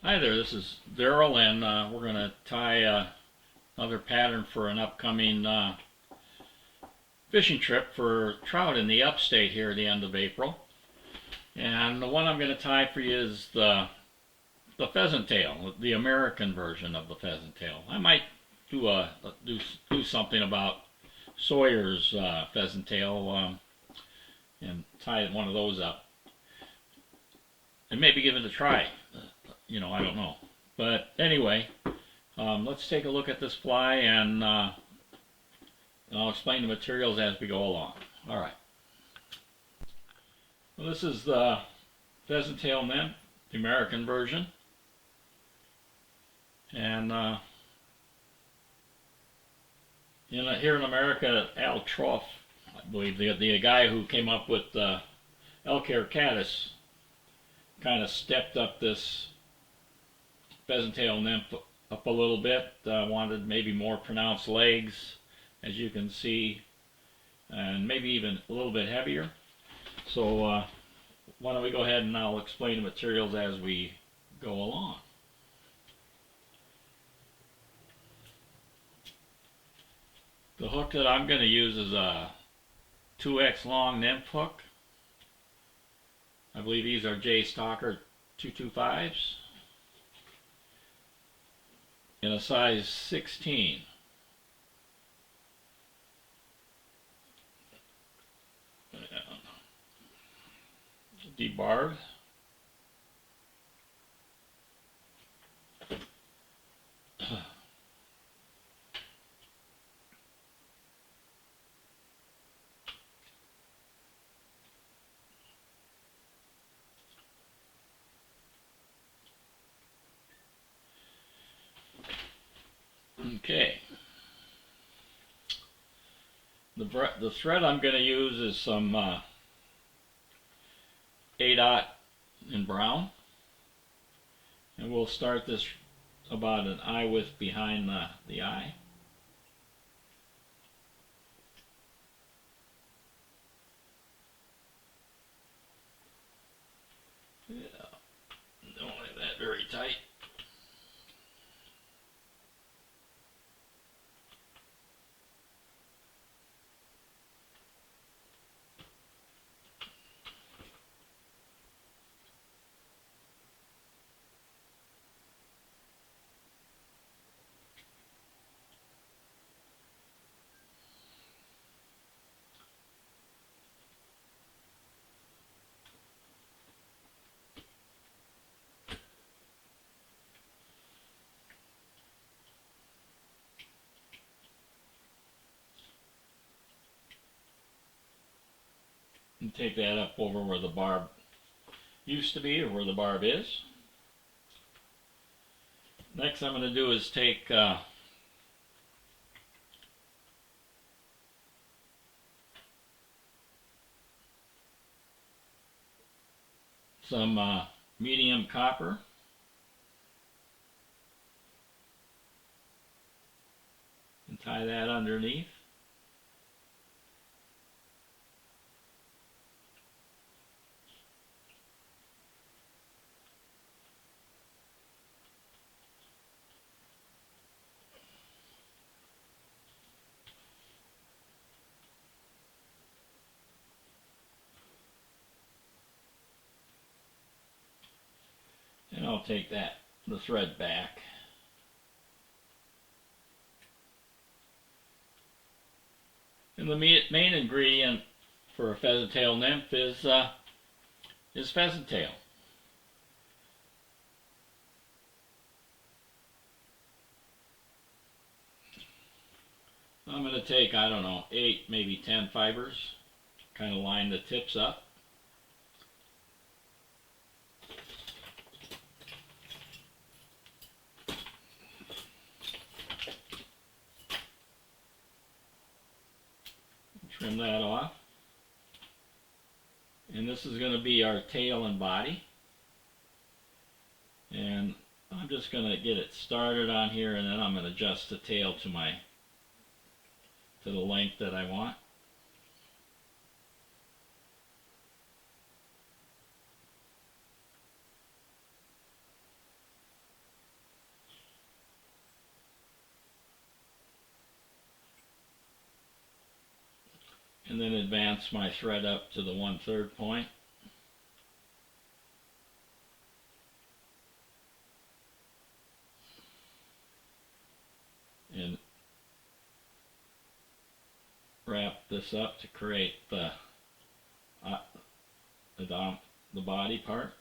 Hi there, this is Daryl, and we're going to tie another pattern for an upcoming fishing trip for trout in the upstate here at the end of April. And the one I'm going to tie for you is the pheasant tail, the American version of the pheasant tail. I might do something about Sawyer's pheasant tail and tie one of those up, and maybe give it a try. I don't know. But anyway, let's take a look at this fly, and I'll explain the materials as we go along. All right. Well, this is the Pheasant Tail Nymph, the American version. And here in America, Troth, I believe, the guy who came up with Elk Hair Caddis, kind of stepped up this Pheasant Tail Nymph up a little bit. Wanted maybe more pronounced legs, as you can see, and maybe even a little bit heavier. So why don't we go ahead and I'll explain the materials as we go along. The hook that I'm going to use is a 2X long nymph hook. I believe these are J Stalker 225s. In a size 16. Debarred. Okay. The thread I'm going to use is some 8/0 in brown, and we'll start this about an eye width behind the eye. Yeah, don't have that very tight. And take that up over where the barb used to be, or where the barb is. Next I'm going to do is take some medium copper and tie that underneath. And I'll take the thread back. And the main ingredient for a pheasant tail nymph is pheasant tail. I'm going to take, I don't know, 8, maybe 10 fibers, kind of line the tips up. Trim that off. And this is going to be our tail and body. And I'm just going to get it started on here, and then I'm going to adjust the tail to the length that I want. and then advance my thread up to the 1/3 point. And wrap this up to create the body part.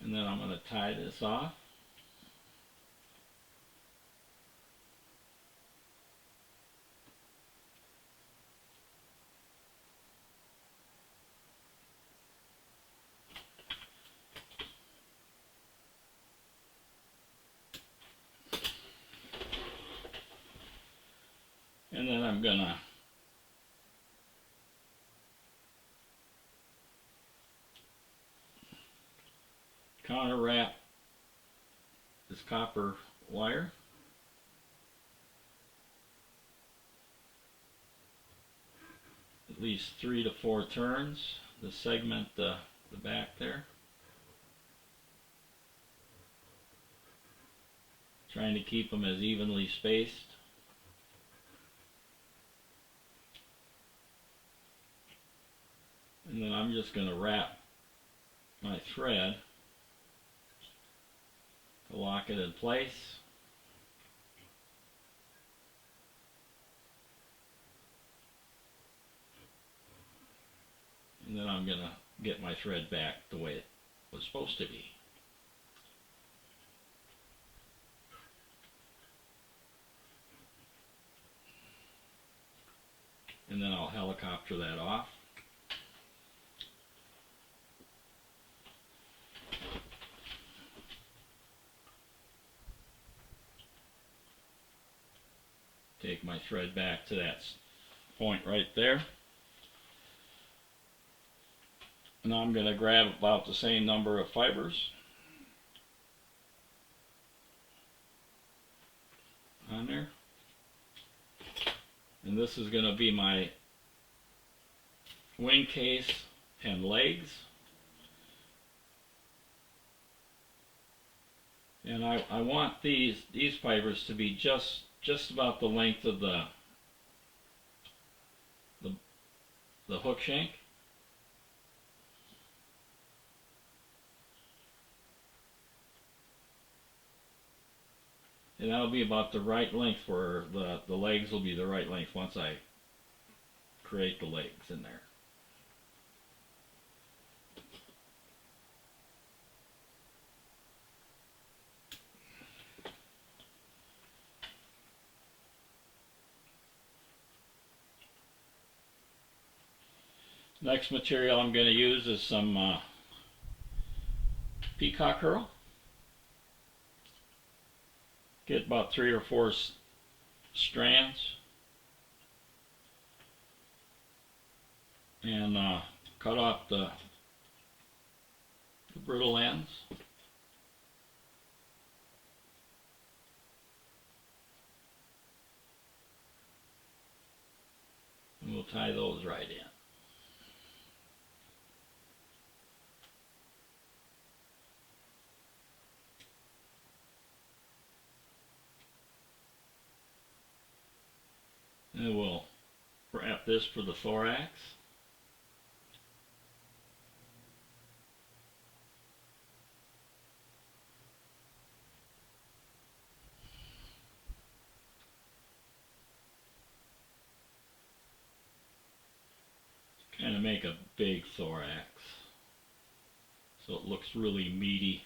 And then I'm going to tie this off. And then I'm going to counter wrap this copper wire. At least 3 to 4 turns to segment the back there. Trying to keep them as evenly spaced. And then I'm just going to wrap my thread to lock it in place. And then I'm going to get my thread back the way it was supposed to be. And then I'll helicopter that off. Take my thread back to that point right there. Now I'm going to grab about the same number of fibers on there. And this is going to be my wing case and legs. And I want these fibers to be just about the length of the hook shank. And that'll be about the right length for the legs will be the right length once I create the legs in there. Next material I'm going to use is some Peacock herl. Get about 3 or 4 strands and cut off the brittle ends. And we'll tie those right in. And we'll wrap this for the thorax. Kind of make a big thorax so it looks really meaty.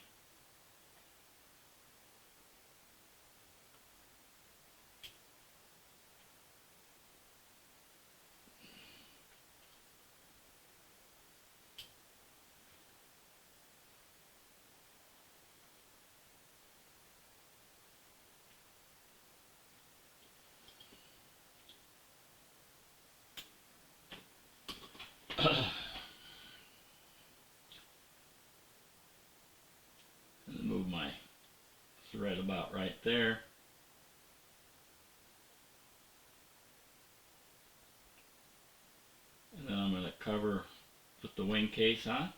thread about right there. And then I'm going to put the wing case on.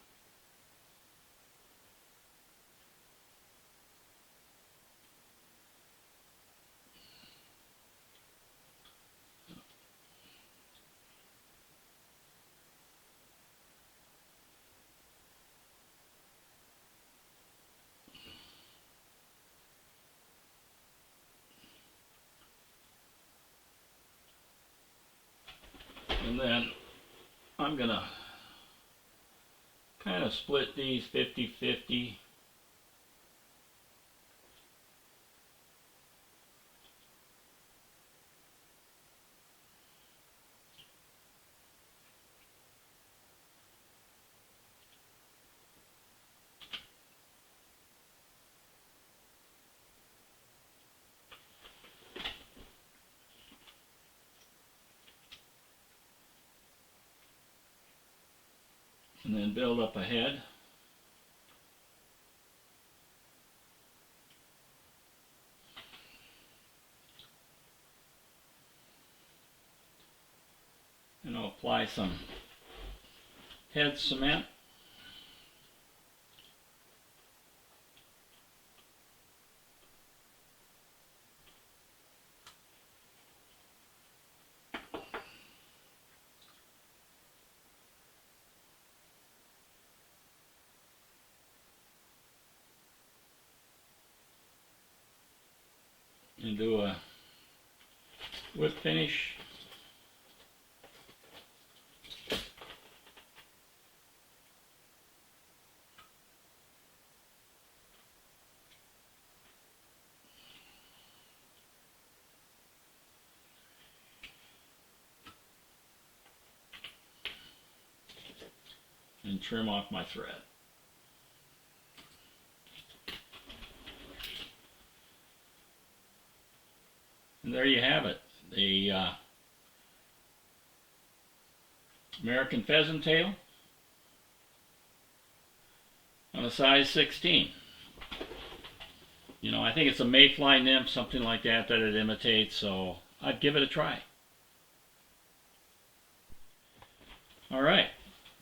And then I'm going to kind of split these 50-50. And then build up a head. And I'll apply some head cement. And do a whip finish. And trim off my thread. And there you have it, the American pheasant tail on a size 16. You know, I think it's a mayfly nymph, something like that it imitates, so I'd give it a try. Alright,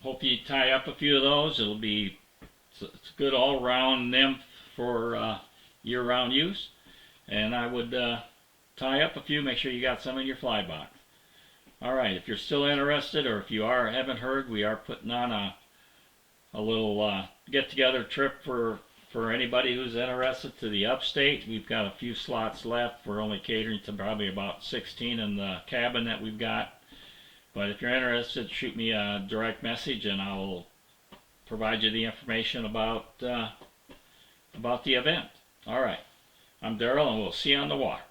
hope you tie up a few of those. It's a good all-round nymph for year-round use, and I would tie up a few, make sure you got some in your fly box. Alright, if you're still interested, or if you haven't heard, we are putting on a little get-together trip for anybody who's interested to the upstate. We've got a few slots left. We're only catering to probably about 16 in the cabin that we've got. But if you're interested, shoot me a direct message and I'll provide you the information about the event. Alright, I'm Daryl and we'll see you on the water.